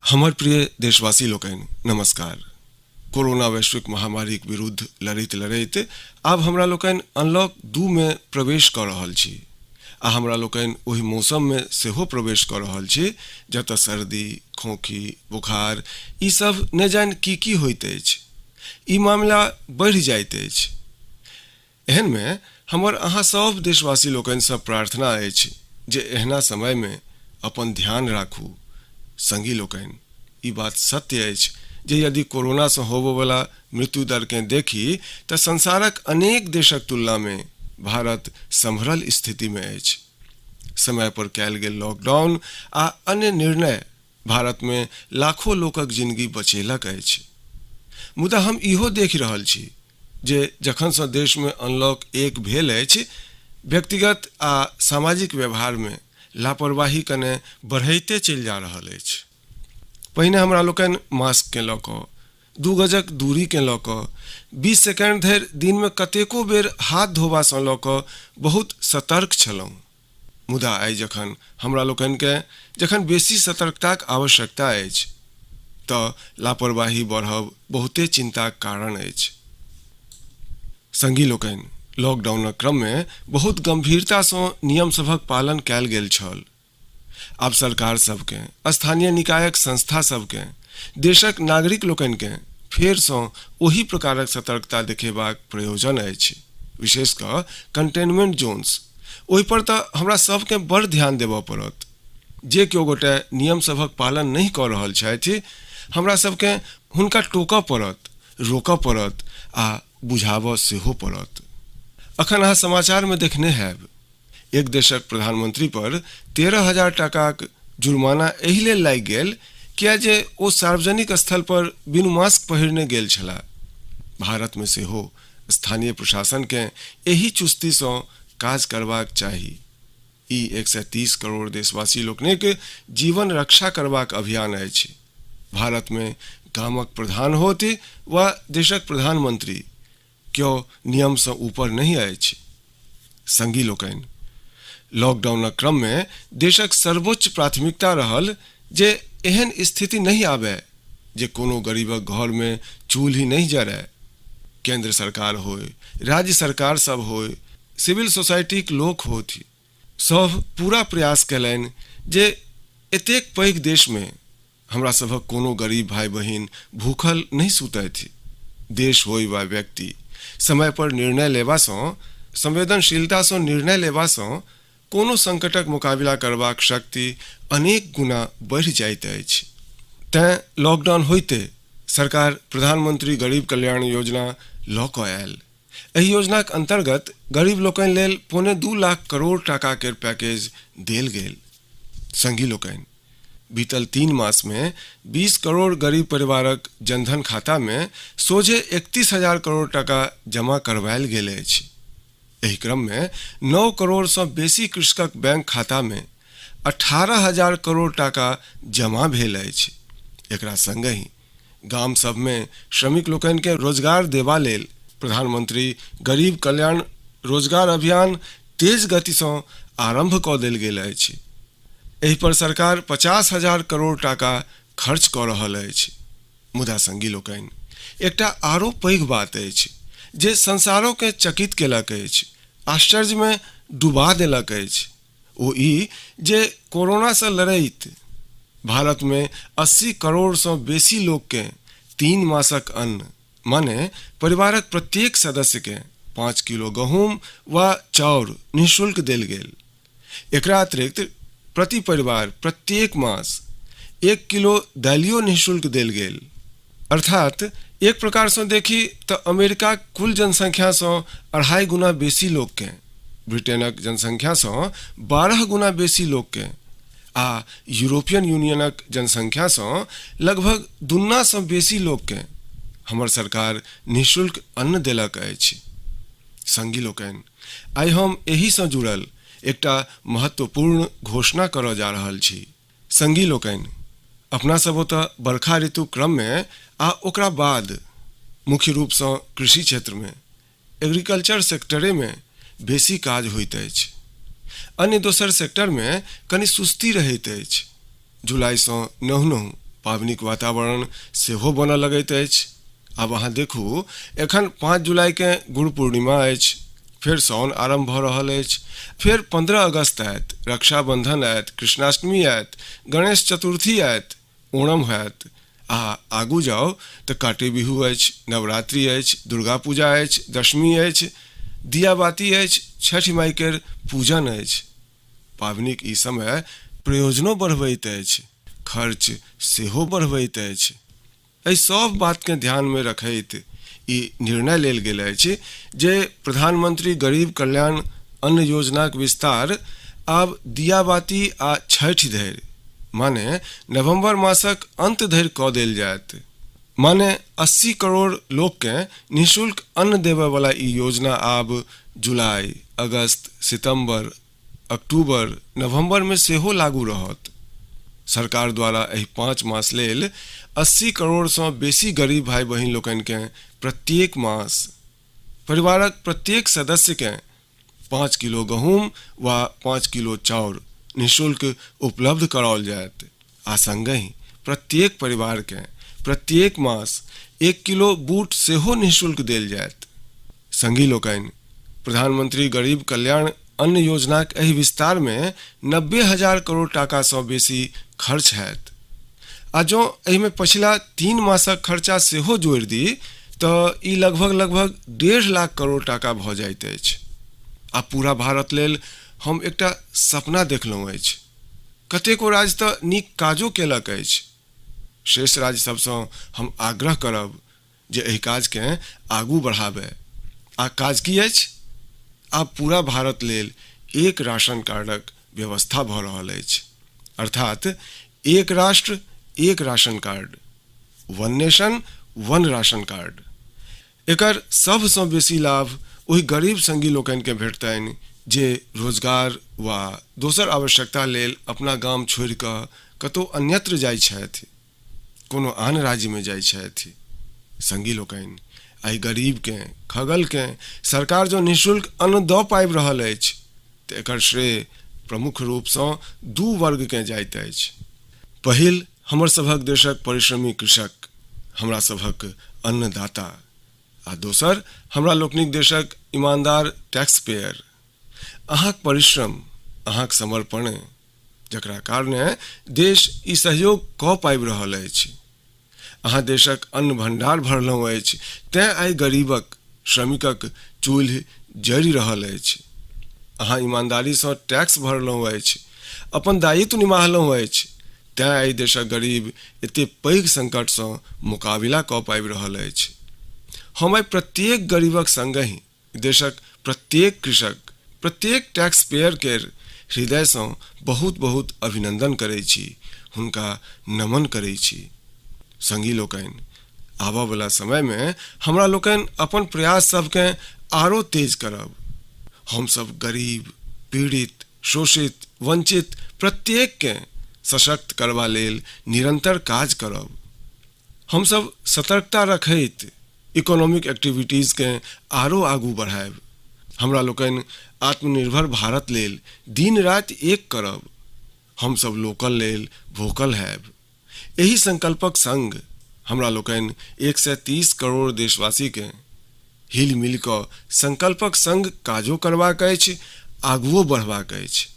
हमर प्रिय देशवासी लोकनि नमस्कार। कोरोना वैश्विक महामारी के विरुद्ध लड़ैत आब हमरा लोकनि अनलॉक 2 में प्रवेश कर रहल छी आ हमरा लोकनि ओहि मौसम में सेहो प्रवेश कर रहल छी जतऽ सर्दी, खोखी, बुखार ई सब न जान की होइत अछि। ई मामला बढ़ि जाइत अछि। एहन में हमर अहाँ सब देशवासी लोकनि से प्रार्थना अछि जे एहना समय में अपन ध्यान राखू। संगी लोकनि, ई बात सत्य अछि जे यदि कोरोना से होबो वाला मृत्यु दर के देखी तऽ संसारक अनेक देशक तुलना में भारत संभरल स्थिति में अछि। समय पर कैल गेल लॉकडाउन आ अन्य निर्णय भारत में लाखों लोकक जिंदगी बचेलक अछि। मुदा हम इहो देख रहल छी जे जखन से देश में अनलॉक 1 भेल अछि, व्यक्तिगत आ सामाजिक व्यवहार में लापरवाही कने बढ़ैते चलि जा रहल अछि। पहिने हमरा लोकनि मास्क के लऽ कऽ, 2 गजक दूरी के लऽ कऽ, 20 सेकेंड धरि दिन में कतेको बेर हाथ धोबा सँ लऽ कऽ बहुत सतर्क छलहुँ। मुदा आइ जखन हमरा लोकनि के जखन बेसी सतर्कताक आवश्यकता अछि तऽ लापरवाही बढ़ब बहुते चिंताक कारण अछि। संगी लोकनि, लॉकडाउनक क्रम में बहुत गंभीरता सँ नियम सभक पालन कैल गेल छल। आब सरकार सबके, स्थानीय निकायक संस्था सबके, देशक नागरिक लोकनि के फेर सँ ओही प्रकारक सतर्कता देखेबाक प्रयोजन अछि। विशेष कऽ कंटेनमेंट जोन्स, ओहि पर तऽ हमरा सबके बड़ ध्यान देबऽ पड़त। जे केओ गोटे नियम सभक पालन नहीं कऽ रहल छथि, हमरा सबके हुनका टोकऽ पड़त, रोकऽ पड़त आ बुझाबऽ सेहो पड़त। अखन अहाँ समाचार में देखने हैब, एक देशक प्रधानमंत्री पर 13,000 टाकाक जुर्माना एहि लेल लागि गेल किया जे ओ सार्वजनिक स्थल पर बिनु मास्क पहिरने गेल छलाह। भारत में सेहो स्थानीय प्रशासन के एही चुस्ती सँ काज करबाक चाही। ई 130 करोड़ देशवासी लोकनिक जीवन रक्षा करबाक अभियान अछि। भारत में गामक प्रधान होथि वा देशक प्रधानमंत्री, क्यों नियम सँ ऊपर नहीं अछि। संगी लोकनि, लॉकडाउनक क्रम में देशक सर्वोच्च प्राथमिकता रहल जे एहन स्थिति नहीं आवे जे कोनो गरीबक घर में चूल्ही नहीं जरे। केंद्र सरकार होय, राज्य सरकार सब होय, सिविल सोसाइटी के लोक होथि, सब पूरा प्रयास कयलनि जे एतेक पैघ देश में हमरा सभक कोनो गरीब भाई बहिन भूखल नहीं सुतैथि। देश होय वा व्यक्ति, समय पर निर्णय लेबा सँ, संवेदनशीलता सँ निर्णय लेबा सँ कोनो संकटक मुकाबला करबाक शक्ति अनेक गुना बढ़ि जाइत अछि। तें लॉकडाउन होइते सरकार प्रधानमंत्री गरीब कल्याण योजना लऽ कऽ आयल। एहि योजनाक अंतर्गत गरीब लोकनि लेल 2.25 लाख करोड़ टाका के पैकेज देल गेल। संगी लोकनि, बीतल 3 मास में 20 करोड़ गरीब परिवारक जनधन खाता में सोझे 31,000 करोड़ टाका जमा करवायल गेल अछि। एहि क्रम में 9 करोड़ सँ बेसी कृषकक बैंक खाता में 18,000 करोड़ टाका जमा भेल अछि। एकरा संगहि गाम सब में श्रमिक लोकनि के रोजगार देबा लेल प्रधानमंत्री गरीब कल्याण रोजगार अभियान तेज गति सँ आरंभ कऽ देल गेल अछि। एहि पर सरकार 50,000 करोड़ टाका खर्च कऽ रहल अछि। मुदा संगी लोकनि, एकटा आरो पैघ बात अछि जे संसारों के चकित केलक अछि, आश्चर्य में डुबा देलक अछि। ओ ई जे कोरोना से लड़ैत भारत में 80 करोड़ सँ बेसी लोक के 3 मासक अन्न, माने परिवारक प्रत्येक सदस्य के 5 किलो गहूम वा चाउर निःशुल्क देल गेल। एकरा अतिरिक्त प्रति परिवार प्रत्येक मास 1 किलो दालियो निःशुल्क देल गेल। अर्थात एक प्रकार से देखी तो अमेरिका कुल जनसंख्या से 2.5 गुना बेसी लोग के, ब्रिटेनक जनसंख्या से 12 गुना बेसी लोग के आ यूरोपियन यूनियनक जनसंख्या से लगभग 2 से बेसी लोग के हमर सरकार निःशुल्क अन्न देलक अछि। संगी लोकनि, आइ हम एही से जुड़ल एकटा महत्वपूर्ण घोषणा करऽ जा रहल छी। संगी लोकनि, अपना सब ओतऽ बरखा ऋतु क्रम में आ ओकरा बाद मुख्य रूप से कृषि क्षेत्र में, एग्रीकल्चर सेक्टरे में बेसी काज होइत अछि। अन्य दोसर सेक्टर में कनि सुस्ती रहैत अछि। जुलाई से 9 पावनिक वातावरण सेहो बनऽ लगैत अछि। आब अहाँ देखू, एखन 5 जुलाई के गुरु पूर्णिमा अछि, फिर साउन आरंभ भऽ रहल अछि, फिर 15 अगस्त आयत, रक्षाबंधन आयत, कृष्णाष्टमी आयत, गणेश चतुर्थी आयत, ओणम होयत, आ आगू जाउ तऽ काटी बिहू अछि, नवरात्रि अछि, दुर्गा पूजा अछि, दशमी अछि, दियाबाती अछि, छठ माई के पूजन अछि। पावनिक ई समय प्रयोजनो बढ़बैत अछि, खर्च सेहो बढ़बैत अछि। एहि सब बात के ध्यान में रखैत ई निर्णय लेल गेल अछि जे प्रधानमंत्री गरीब कल्याण अन्न योजनाक विस्तार आब दियाबाती आ छठ धरि, माने नवंबर मासक अंत धरि कऽ देल जायत। माने 80 करोड़ लोग के निःशुल्क अन्न देवे वाला ई योजना आब जुलाई, अगस्त, सितंबर, अक्टूबर, नवंबर में सेहो लागू रहत। सरकार द्वारा एहि 5 मास लेल 80 करोड़ सँ बेसी गरीब भाई बहिन लोकनि के प्रत्येक मास परिवारक प्रत्येक सदस्य के 5 किलो गहूम वा 5 किलो चाउर निःशुल्क उपलब्ध कराओल जायत, आ संगहि प्रत्येक परिवार के प्रत्येक मास 1 किलो बूट सेहो निःशुल्क देल जायत। संगी लोकनि, प्रधानमंत्री गरीब कल्याण अन्न योजनाक एहि विस्तार में 90,000 करोड़ टाका सँ बेसी खर्च हैत। आ जो एहि में पछिला 3 मासक खर्चा सेहो जोड़ि दी तऽ ई लगभग 1.5 लाख करोड़ टाका भऽ जाइत अछि। आ पूरा भारत लेल हम एकटा सपना देखलहुँ अछि। कतेको राज्य तऽ नीक काजो केलक अछि। शेष राज्य सबसँ हम आग्रह करब जे एहि काज के आगू बढ़ाबै। आ काज की अछि? आब पूरा भारत लेल एक राशन कार्डक व्यवस्था भऽ रहल अछि, अर्थात एक राष्ट्र एक राशन कार्ड, वन नेशन वन राशन कार्ड। एकर सबसँ बेसी लाभ ओहि गरीब संगी लोकनि के भेटतनि जे रोजगार वा दोसर आवश्यकता लेल अपना गाम छोड़ि कऽ कतौ अन्यत्र जाइ छथि, कोनो आन राज्य में जाइ छथि। संगी लोकनि, आई गरीब के, खगल के सरकार जो निःशुल्क अन्न दऽ पाबि रहल अछि तऽ एकर श्रेय प्रमुख रूप सँ 2 वर्ग के जाइत अछि। पहिल, हमर सभक देशक परिश्रमी कृषक, हमरा सभक अन्नदाता, आ दोसर हमरा लोकनिक देशक ईमानदार टैक्स पेयर। अहाँक परिश्रम, अहाँक समर्पण, जकरा कारणे देश ई सहयोग कऽ पाबि रहल अछि। अहाँ देशक अन्न भंडार भरलहुँ अछि, तें आइ गरीबक, श्रमिकक चूल्हि जरि रहल अछि। अहाँ ईमानदारी सँ टैक्स भरलहुँ अछि, अपन दायित्व निभालहुँ अछि, तें आइ देशक गरीब एते पैघ संकट सँ मुकाबिला कऽ पाबि रहल अछि। हम आइ प्रत्येक गरीबक संगहि देशक प्रत्येक कृषक, प्रत्येक टैक्स पेयर के हृदय सँ बहुत बहुत अभिनंदन करै छी, हुनका नमन करै छी। संगी लोकनि, आबऽ वाला समय में हमरा लोकनि अपन प्रयास सबके आरो तेज करब। हम सब गरीब, पीड़ित, शोषित, वंचित प्रत्येक के सशक्त करबा लेल निरंतर काज करब। हम सब सतर्कता रखैत इकोनॉमिक एक्टिविटीज के आरो आगू बढ़ाएब। हमरा लोकनि आत्मनिर्भर भारत लेल दिन राति एक करब। हम सब लोकल लेल वोकल हैब। एही संकल्पक संग हमरा लोकनि 130 करोड़ देशवासी के हिल मिल कऽ संकल्पक संग काजो करबाक अछि, आगुओ बढ़बाक अछि।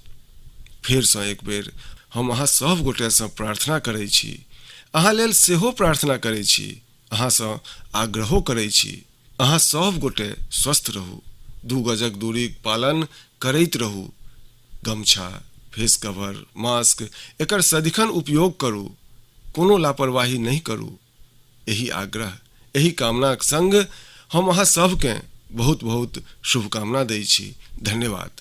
फेर सँ एक बेर हम अहाँ सब गोटे सँ प्रार्थना करै छी, अहाँ लेल सेहो प्रार्थना करै छी, अहाँ सँ आग्रहो करै छी, अहाँ सब गोटे स्वस्थ रहू, 2 गजक दूरीक पालन करैत रहू, गमछा, फेस कवर, मास्क एकर सदिखन उपयोग करू, कोनो लापरवाही नहीं करू। एही आग्रह, एही कामनाक संग हम अहाँ सबके बहुत बहुत शुभकामना दै छी। धन्यवाद।